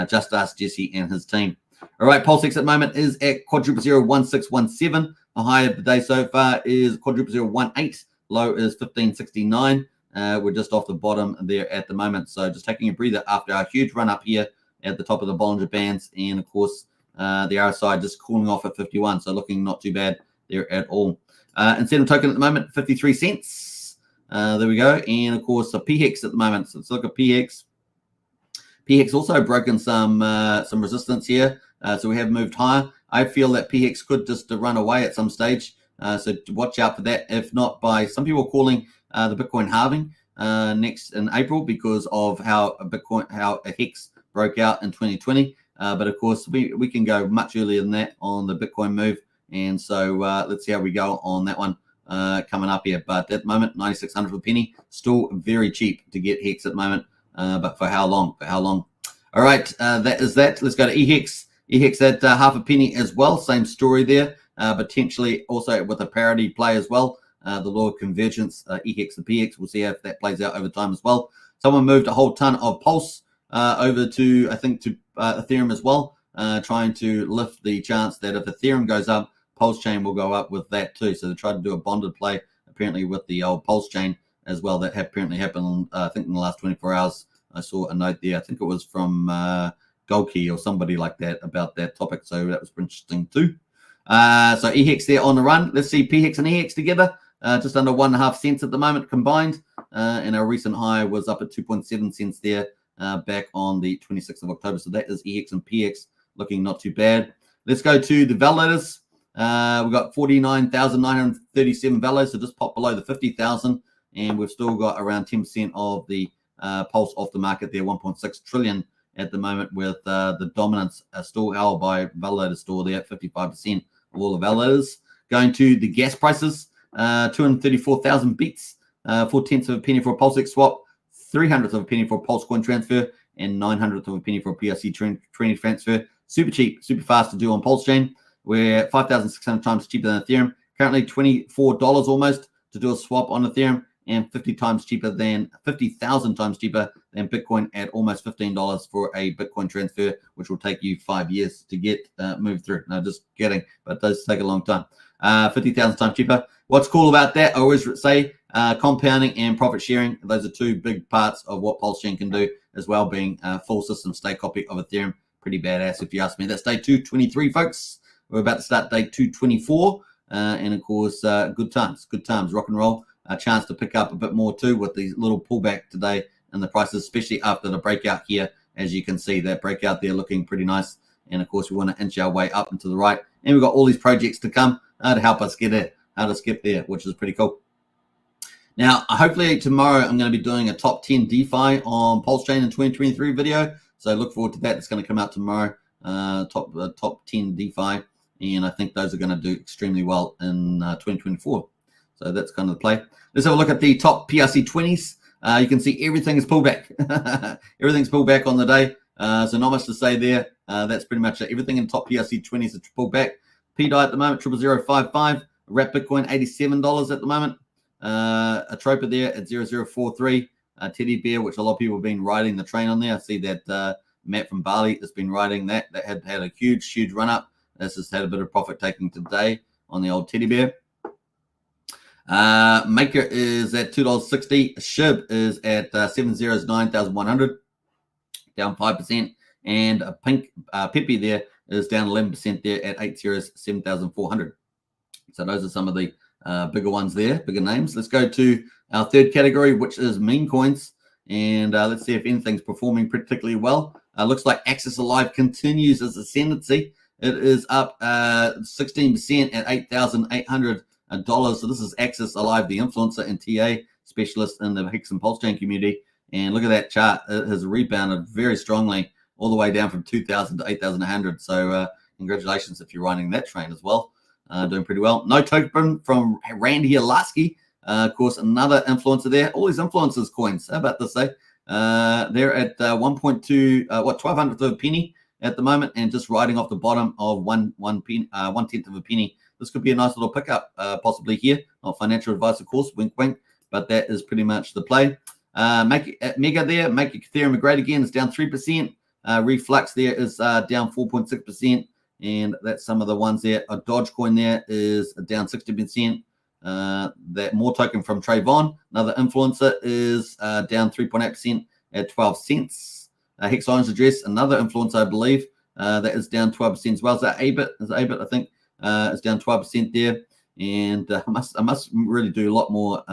Just ask Jesse and his team. All right, PulseX at the moment is at quadruple 01617. The high of the day so far is quadruple 018. Low is 1569. We're just off the bottom there at the moment. So just taking a breather after our huge run up here at the top of the Bollinger Bands. And of course, the RSI just cooling off at 51. So looking not too bad there at all. Incentive token at the moment, 53 cents. There we go. And of course, the PHEX at the moment. So let's look at PHEX. PHEX also broken some resistance here. So we have moved higher. I feel that PHEX could just run away at some stage. So watch out for that. If not, by some people are calling the Bitcoin halving next in April because of how a Hex broke out in 2020. But of course, we can go much earlier than that on the Bitcoin move. And so let's see how we go on that one coming up here. But at the moment, 9,600 a penny, still very cheap to get Hex at the moment. But for how long? For how long? All right, that is that. Let's go to EHEX. EHEX at half a penny as well. Same story there. Potentially also with a parity play as well. The law of convergence, EHEX to PX. We'll see if that plays out over time as well. Someone moved a whole ton of Pulse over to, I think, to Ethereum as well, trying to lift the chance that if Ethereum goes up, Pulsechain will go up with that too. So they tried to do a bonded play apparently with the old Pulsechain as well. That apparently happened, I think, in the last 24 hours. I saw a note there. I think it was from Goldkey or somebody like that about that topic. So that was interesting too. So EHEX there on the run. Let's see PHEX and EHEX together. Just under 1.5 cents at the moment combined. And our recent high was up at 2.7 cents there back on the 26th of October. So that is EHEX and PX looking not too bad. Let's go to the validators. We've got 49,937 validators. So just pop below the 50,000. And we've still got around 10% of the Pulse off the market there, 1.6 trillion at the moment, with the dominance still held by validator store there at 55% of all the validators. Going to the gas prices, 234,000 bits, 4/10 of a penny for a PulseX swap, 300th of a penny for a Pulse coin transfer, and 900th of a penny for a PRC training transfer. Super cheap, super fast to do on Pulsechain. We're 5,600 times cheaper than Ethereum. Currently $24 almost to do a swap on Ethereum, and 50,000 times cheaper than Bitcoin at almost $15 for a Bitcoin transfer, which will take you 5 years to get moved through. No, just kidding, but it does take a long time. 50,000 times cheaper. What's cool about that, I always say, compounding and profit sharing. Those are two big parts of what Pulsechain can do, as well being a full system stake copy of Ethereum. Pretty badass if you ask me. That's day 223, folks. We're about to start day 224. And of course, good times, rock and roll. A chance to pick up a bit more too with the little pullback today and the prices, especially after the breakout here. As you can see, that breakout there looking pretty nice. And of course, we want to inch our way up and to the right. And we've got all these projects to come to help us get it, how to skip there, which is pretty cool. Now, hopefully tomorrow I'm going to be doing a top 10 DeFi on Pulsechain in 2023 video. So look forward to that. It's going to come out tomorrow, top 10 DeFi. And I think those are going to do extremely well in 2024. So that's kind of the play. Let's have a look at the top PRC 20s. You can see everything is pulled back. Everything's pulled back on the day. So not much to say there. That's pretty much it. Everything in top PRC 20s is pulled back. PDI at the moment, 00055. Wrap Bitcoin, $87 at the moment. A Tropa there at 0043. Teddy Bear, which a lot of people have been riding the train on there. I see that Matt from Bali has been riding that. That had a huge run up. This has had a bit of profit taking today on the old Teddy Bear. Maker is at $2.60. SHIB is at 709,100, down 5%. And a pink Pepe there is down 11% there at 807,400. So those are some of the bigger ones there, bigger names. Let's go to our third category, which is meme coins. And let's see if anything's performing particularly well. Looks like Axis Alive continues its ascendancy. It is up 16% at $8,800. So this is Axis Alive, the influencer and TA specialist in the Hex and Pulsechain community. And look at that chart. It has rebounded very strongly all the way down from 2,000 to 8,100. So congratulations if you're running that train as well. Doing pretty well. No token from Randy Alaski. Of course, another influencer there. All these influencers coins. How about this, eh? They're at 1/1200th of a penny at the moment, and just riding off the bottom of 1/10th of a penny. This could be a nice little pickup, possibly here. Not financial advice, of course, wink, wink, but that is pretty much the play. Mega there, make Ethereum great again, is down 3%. Reflux there is down 4.6%, and that's some of the ones there. A Dogecoin there is down 60%. That more token from Trayvon, another influencer, is down 3.8% at 12 cents. Hex Orange Address, another influencer, I believe, that is down 12% as well. Is that ABIT? I think. It's down 12% there, and I must really do a lot more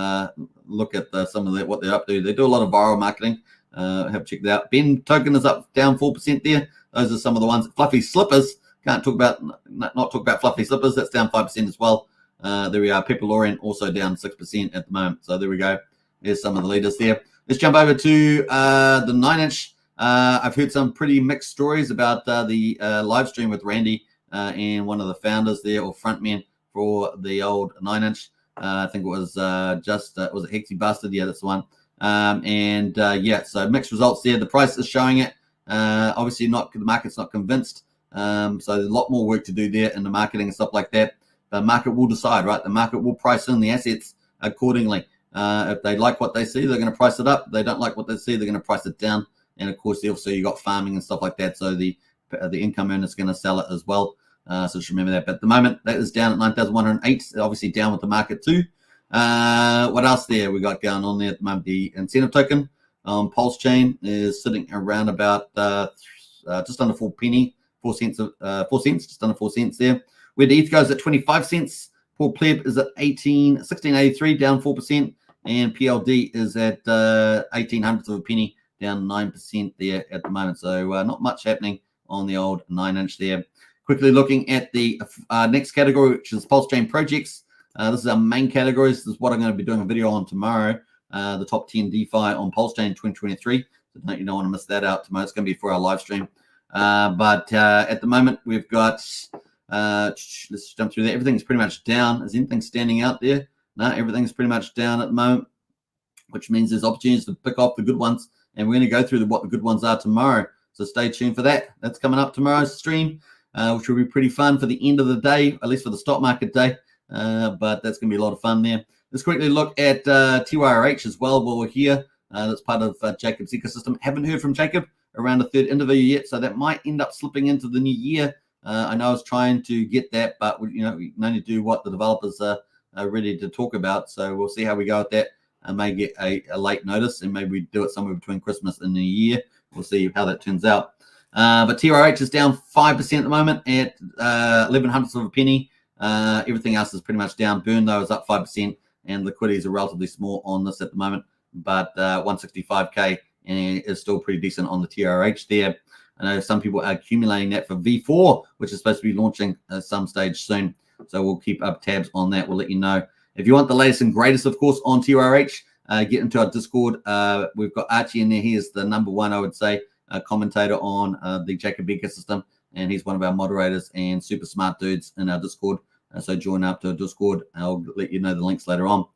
look at some of what they're up to. They do a lot of viral marketing. Have checked it out. Ben token is up down 4% there. Those are some of the ones. Fluffy Slippers, can't talk about not talk about Fluffy Slippers. That's down 5% as well. There we are. Pepperlorian also down 6% at the moment. So there we go. There's some of the leaders there. Let's jump over to the 9-inch. I've heard some pretty mixed stories about the live stream with Randy and one of the founders there, or frontmen for the old 9-inch. I think it was was it Hexy Bastard? Yeah, that's the one. Yeah, so mixed results there. The price is showing it. Obviously, the market's not convinced. So there's a lot more work to do there in the marketing and stuff like that. The market will decide, right? The market will price in the assets accordingly. If they like what they see, they're going to price it up. If they don't like what they see, they're going to price it down. And of course, also you got farming and stuff like that. So the income earner is going to sell it as well. So just remember that. But at the moment, that is down at 9,108. Obviously down with the market too. What else there we got going on there at the moment? The incentive token on Pulsechain is sitting around about just under 4 penny, 4 cents, just under 4 cents there. Where the ETH goes at 25 cents. Poor pleb is at 1683, down 4%, and PLD is at 1800ths of a penny, down 9% there at the moment. So not much happening on the old 9-inch there. Quickly looking at the next category, which is Pulsechain projects. This is our main categories. This is what I'm going to be doing a video on tomorrow. The top 10 DeFi on Pulsechain 2023. So you don't want to miss that out tomorrow. It's going to be for our live stream. But at the moment, we've got, let's jump through there. Everything's pretty much down. Is anything standing out there? No, everything's pretty much down at the moment, which means there's opportunities to pick off the good ones. And we're going to go through what the good ones are tomorrow. So stay tuned for that. That's coming up tomorrow's stream, which will be pretty fun for the end of the day, at least for the stock market day. But that's going to be a lot of fun there. Let's quickly look at TYRH as well while we're here. That's part of Jacob's ecosystem. Haven't heard from Jacob around the third interview yet, so that might end up slipping into the new year. I know I was trying to get that, but we can only do what the developers are ready to talk about. So we'll see how we go with that. I may get a late notice, and maybe we do it somewhere between Christmas and New Year. We'll see how that turns out. But TYRH is down 5% at the moment at 1100ths of a penny. Everything else is pretty much down. Burn, though, is up 5%, and liquidities are relatively small on this at the moment. But 165K is still pretty decent on the TRH there. I know some people are accumulating that for V4, which is supposed to be launching at some stage soon. So we'll keep up tabs on that. We'll let you know. If you want the latest and greatest, of course, on TRH, get into our Discord. We've got Archie in there. He is the #1, I would say, commentator on the Jacob ecosystem. And he's one of our moderators and super smart dudes in our Discord. So join up to our Discord. I'll let you know the links later on.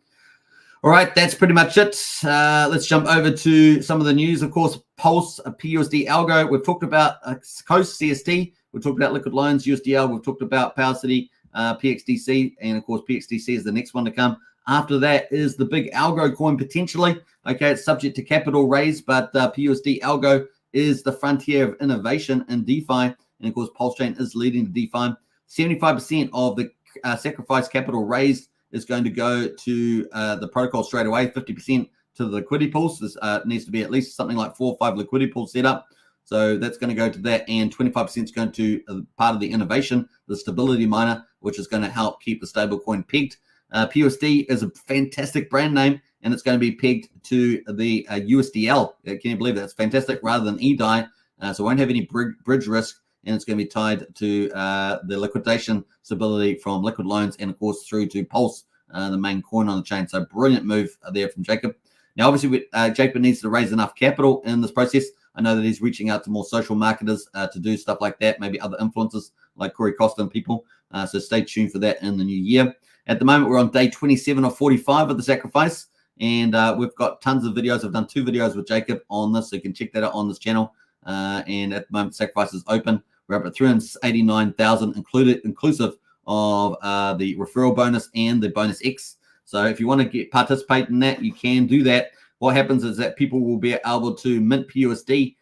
All right, that's pretty much it. Let's jump over to some of the news. Of course, Pulse, PUSD Algo. We've talked about Coast CST. We've talked about Liquid Loans, USDL. We've talked about Power City, PXDC. And, of course, PXDC is the next one to come. After that is the big Algo coin potentially. Okay, it's subject to capital raise, but PUSD Algo is the frontier of innovation in DeFi. And, of course, Pulsechain is leading the DeFi. 75% of the sacrifice capital raised is going to go to the protocol straight away, 50% to the liquidity pools. This needs to be at least something like 4 or 5 liquidity pools set up. So that's going to go to that, and 25% is going to part of the innovation, the stability miner, which is going to help keep the stablecoin pegged. PUSD is a fantastic brand name, and it's going to be pegged to the USDL. Can you believe that? It's fantastic rather than EDI, so it won't have any bridge risk. And it's going to be tied to the liquidation stability from Liquid Loans and, of course, through to Pulse, the main coin on the chain. So brilliant move there from Jacob. Now, obviously, Jacob needs to raise enough capital in this process. I know that he's reaching out to more social marketers to do stuff like that, maybe other influencers like Corey Costa and people. So stay tuned for that in the new year. At the moment, we're on day 27 of 45 of the sacrifice. And we've got tons of videos. I've done 2 videos with Jacob on this, so you can check that out on this channel. And at the moment, sacrifice is open. We're up at 389,000 inclusive of the referral bonus and the bonus X. So if you want to participate in that, you can do that. What happens is that people will be able to mint PUSD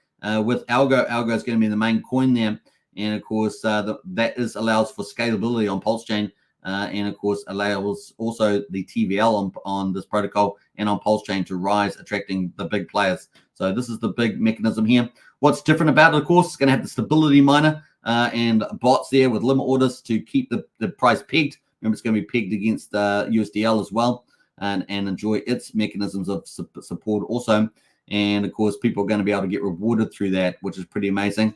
with Algo. Algo is going to be the main coin there. And of course, that allows for scalability on Pulsechain. And of course, allows also the TVL on this protocol and on Pulsechain to rise, attracting the big players. So this is the big mechanism here. What's different about it, of course, it's going to have the stability miner and bots there with limit orders to keep the price pegged. Remember, it's going to be pegged against USDL as well, and enjoy its mechanisms of support also. And of course, people are going to be able to get rewarded through that, which is pretty amazing.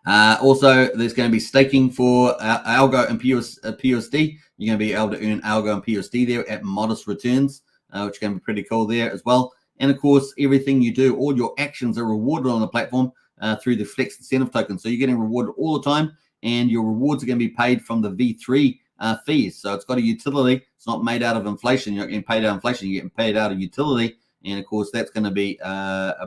Also, there's going to be staking for Algo and PUSD. You're going to be able to earn Algo and PUSD there at modest returns, which is going to be pretty cool there as well. And of course, everything you do, all your actions are rewarded on the platform through the Flex Incentive token. So you're getting rewarded all the time, and your rewards are going to be paid from the V3 fees. So it's got a utility. It's not made out of inflation. You're not getting paid out of inflation. You're getting paid out of utility. And of course, that's going to be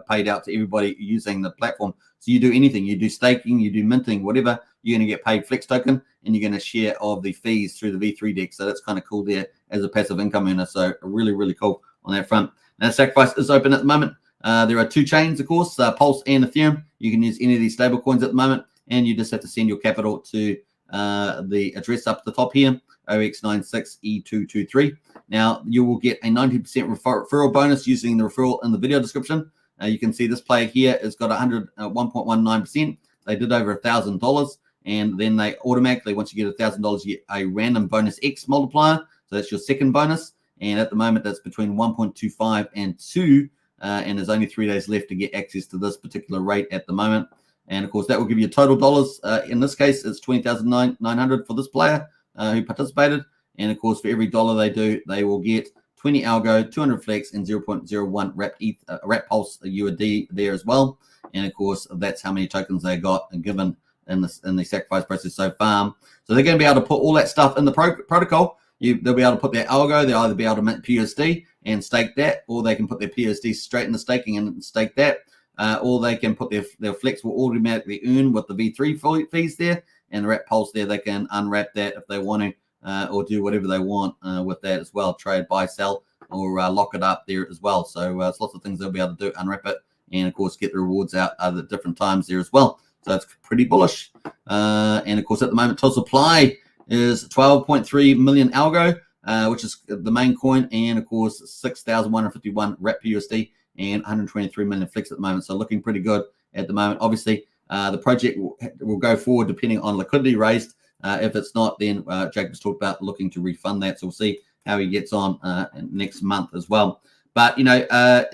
paid out to everybody using the platform. So you do anything, you do staking, you do minting, whatever, you're going to get paid Flex token, and you're going to share of the fees through the V3 deck. So that's kind of cool there as a passive income earner. So really, really cool on that front. Now, Sacrifice is open at the moment. There are two chains, of course, Pulse and Ethereum. You can use any of these stable coins at the moment, and you just have to send your capital to the address up at the top here, OX96E223. Now, you will get a 90% referral bonus using the referral in the video description. You can see this player here has got 1.19%. They did over $1,000, and then they automatically, once you get $1,000, you get a random bonus X multiplier. So that's your second bonus. And at the moment, that's between 1.25 and 2. And there's only 3 days left to get access to this particular rate at the moment. And of course, that will give you total dollars. In this case, it's $20,900 for this player who participated. And of course, for every dollar they do, they will get 20 Algo, 200 Flex, and 0.01 wrap Pulse USD there as well. And of course, that's how many tokens they got and given in the sacrifice process so far. So they're going to be able to put all that stuff in the protocol. They'll be able to put their Algo. They'll either be able to mint PUSD and stake that, or they can put their PUSD straight in the staking and stake that. Or they can put their Flex will automatically earn with the V3 fees there, and the wrap Pulse there, they can unwrap that if they want to. Or do whatever they want with that as well, trade, buy, sell, or lock it up there as well. So it's lots of things they'll be able to do, unwrap it, and of course get the rewards out at different times there as well. So it's pretty bullish. And of course at the moment, total supply is 12.3 million Algo, which is the main coin, and of course 6,151 wrap PUSD and 123 million Flex at the moment. So looking pretty good at the moment. Obviously, the project will go forward depending on liquidity raised. If it's not, then Jacob's talked about looking to refund that. So we'll see how he gets on next month as well. But, in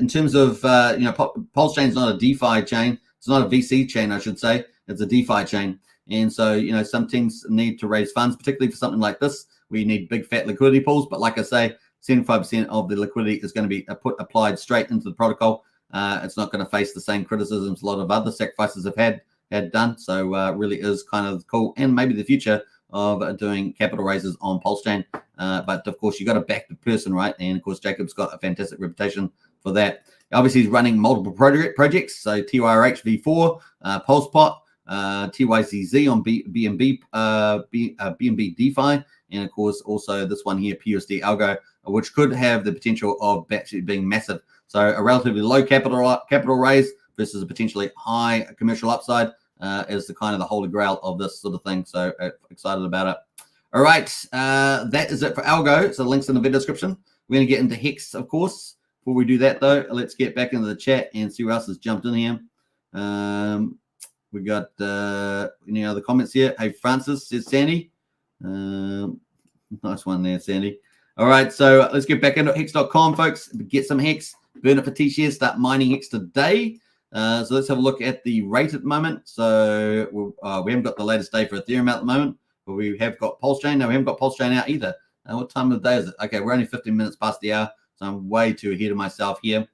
terms of, Pulsechain is not a DeFi chain. It's not a VC chain, I should say. It's a DeFi chain. And so, some teams need to raise funds, particularly for something like this, where you need big, fat liquidity pools. But like I say, 75% of the liquidity is going to be applied straight into the protocol. It's not going to face the same criticisms a lot of other sacrifices have had done. So really is kind of cool, and maybe the future of doing capital raises on Pulsechain. But of course, you got to back the person, right? And of course, Jacob's got a fantastic reputation for that. Obviously, he's running multiple projects. So TYRH V4, PulsePot, TYZZ on BNB DeFi, and of course also this one here, PUSD Algo, which could have the potential of actually being massive. So a relatively low capital raise versus a potentially high commercial upside is the kind of the holy grail of this sort of thing. So excited about it. All right, that is it for Algo. So links in the video description. We're going to get into Hex, of course. Before we do that, though, let's get back into the chat and see who else has jumped in here. We got any other comments here? Hey, Francis, says Sandy. Nice one there, Sandy. All right, so let's get back into Hex.com, folks. Get some Hex, burn it for T-shares, start mining Hex today. So let's have a look at the rate at the moment. So we haven't got the latest day for Ethereum at the moment, but we have got Pulsechain. No, we haven't got Pulsechain out either. What time of the day is it? Okay, we're only 15 minutes past the hour, so I'm way too ahead of myself here.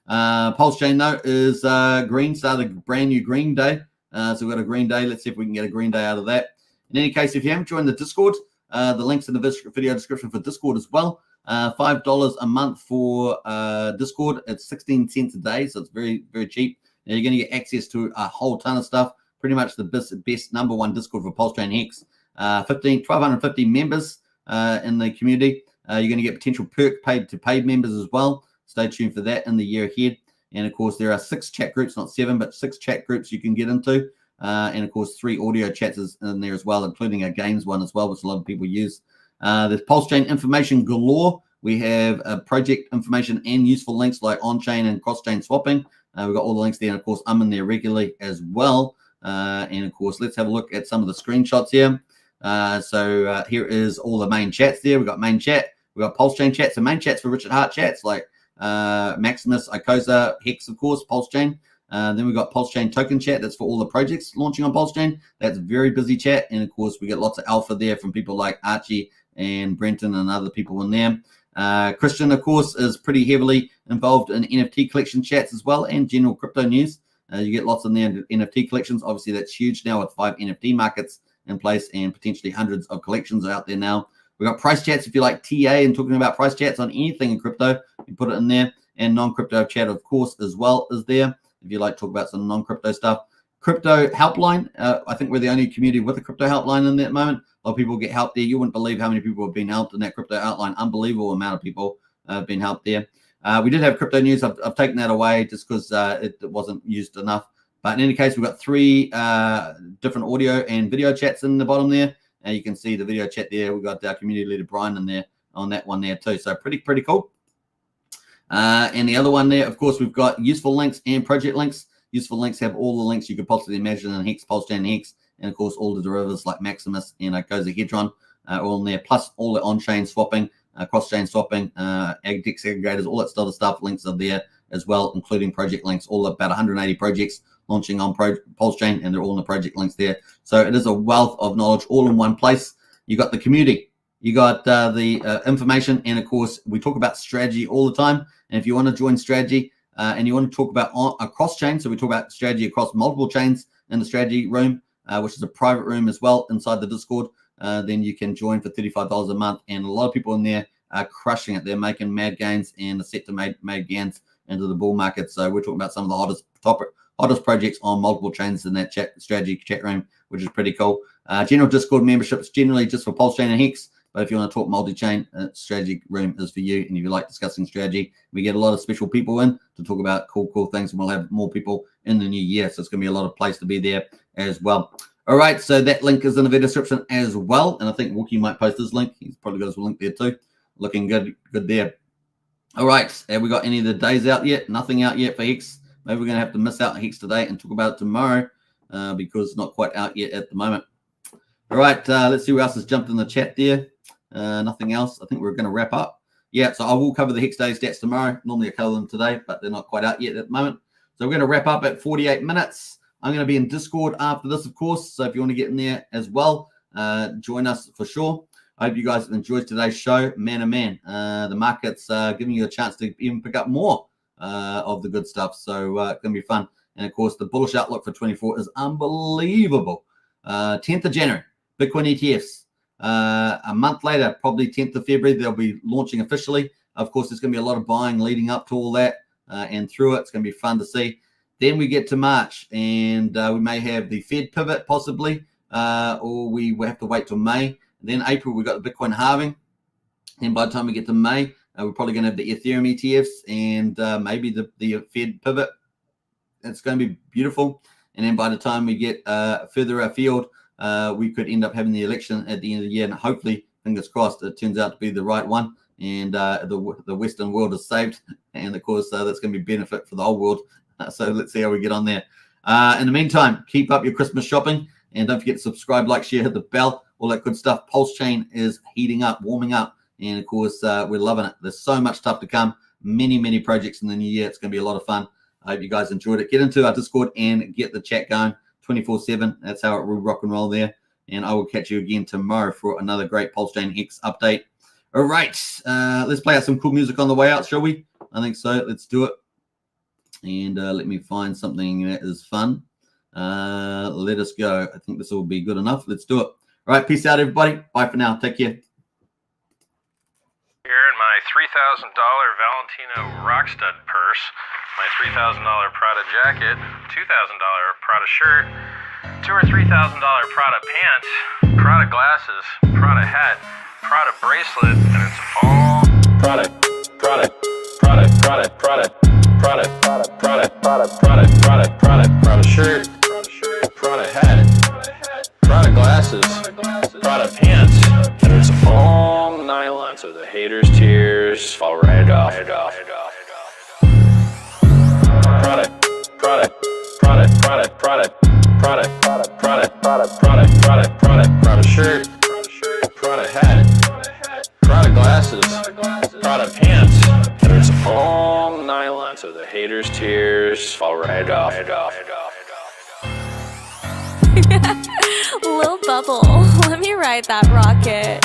Pulsechain, though, is green, started a brand new green day. So we've got a green day. Let's see if we can get a green day out of that. In any case, if you haven't joined the Discord, the link's in the video description for Discord as well. $5 a month for Discord. It's 16 cents a day, so it's very, very cheap. Now you're going to get access to a whole ton of stuff. Pretty much the best number one Discord for Pulsechain Hex. 1,250 members in the community. You're going to get potential perk paid to paid members as well. Stay tuned for that in the year ahead. And of course, there are 6 chat groups, not 7, but 6 chat groups you can get into. And of course, 3 audio chats is in there as well, including a games one as well, which a lot of people use. There's Pulsechain information galore. We have project information and useful links like on-chain and cross-chain swapping. We've got all the links there. And of course, I'm in there regularly as well. And of course, let's have a look at some of the screenshots here. So here is all the main chats there. We've got main chat. We've got Pulsechain chats. So main chats for Richard Hart chats like Maximus, Icosa, Hex, of course, Pulsechain. Then we've got Pulsechain Token Chat. That's for all the projects launching on Pulsechain. That's very busy chat. And of course, we get lots of alpha there from people like Archie and Brenton and other people in there. Christian, of course, is pretty heavily involved in NFT collection chats as well and general crypto news. You get lots in there NFT collections. Obviously, that's huge now with 5 NFT markets in place and potentially hundreds of collections out there now. We've got price chats if you like TA and talking about price chats on anything in crypto. You put it in there. And non-crypto chat, of course, as well is there. If you like to talk about some non-crypto stuff. Crypto helpline. I think we're the only community with a crypto helpline in that moment. A lot of people get help there. You wouldn't believe how many people have been helped in that crypto outline. Unbelievable amount of people have been helped there. We did have crypto news. I've taken that away just because it wasn't used enough. But in any case, we've got 3 different audio and video chats in the bottom there. You can see the video chat there. We've got our community leader Brian in there on that one there too. So pretty cool. And the other one there, of course, we've got useful links and project links. Useful links have all the links you could possibly imagine in Hex, Pulsechain, Hex, and of course all the derivatives like Maximus and Icosahedron all in there, plus all the on-chain swapping, cross-chain swapping, DEX aggregators, all that sort of stuff. Links are there as well, including project links. All about 180 projects launching on Pulsechain, and they're all in the project links there. So it is a wealth of knowledge all in one place. You got the community, you got the information, and of course we talk about strategy all the time. And if you want to join strategy and you want to talk about across chain, so we talk about strategy across multiple chains in the strategy room, which is a private room as well inside the Discord, then you can join for $35 a month. And a lot of people in there are crushing it. They're making mad gains and are set to make mad gains into the bull market. So we're talking about some of the hottest projects on multiple chains in that strategy chat room, which is pretty cool. General Discord memberships generally just for Pulsechain and Hex. But if you want to talk multi-chain, strategy room is for you. And if you like discussing strategy, we get a lot of special people in to talk about cool things. And we'll have more people in the new year. So it's going to be a lot of place to be there as well. All right. So that link is in the video description as well. And I think Wookie might post his link. He's probably got his link there too. Looking good there. All right. Have we got any of the days out yet? Nothing out yet for Hex. Maybe we're going to have to miss out Hex today and talk about it tomorrow because it's not quite out yet at the moment. All right. Let's see who else has jumped in the chat there. Nothing else. I think we're going to wrap up. Yeah, so I will cover the Hex Day stats tomorrow. Normally I cover them today, but they're not quite out yet at the moment. So we're going to wrap up at 48 minutes. I'm going to be in Discord after this, of course. So if you want to get in there as well, join us for sure. I hope you guys have enjoyed today's show. Man, oh man, the market's giving you a chance to even pick up more of the good stuff. So it's going to be fun. And of course, the bullish outlook for 24 is unbelievable. 10th of January, Bitcoin ETFs. A month later, probably 10th of February, they'll be launching officially. Of course, there's going to be a lot of buying leading up to all that and through it. It's going to be fun to see. Then we get to March, and we may have the Fed pivot possibly, or we will have to wait till May. Then April, we've got the Bitcoin halving. And by the time we get to May, we're probably going to have the Ethereum ETFs and maybe the Fed pivot. It's going to be beautiful. And then by the time we get further afield, we could end up having the election at the end of the year, and hopefully, fingers crossed, it turns out to be the right one, and the Western world is saved, and of course, that's going to be benefit for the whole world. So let's see how we get on there. In the meantime, keep up your Christmas shopping, and don't forget to subscribe, like, share, hit the bell, all that good stuff. Pulsechain is heating up, warming up, and of course, we're loving it. There's so much stuff to come. Many projects in the new year. It's going to be a lot of fun. I hope you guys enjoyed it. Get into our Discord and get the chat going 24/7. That's how it will rock and roll there. And I will catch you again tomorrow for another great Pulsechain Hex update. All right. Let's play out some cool music on the way out, shall we? I think so. Let's do it. And let me find something that is fun. Let us go. I think this will be good enough. Let's do it. All right. Peace out, everybody. Bye for now. Take care. Here in my $3,000 Valentino Rockstud purse, my $3,000 Prada jacket, $2,000 Prada shirt, $2,000 or $3,000 Prada pants, Prada glasses, Prada hat, Prada bracelet, and it's all Prada shirt, Prada hat, Prada glasses, Prada pants, and it's all nylon, so the haters' tears fall right off. Prada shirt, Prada hat, Prada glasses, Prada pants, and it's all nylon, so the haters' tears gears fall right off. Lil Bubble, let me ride that rocket.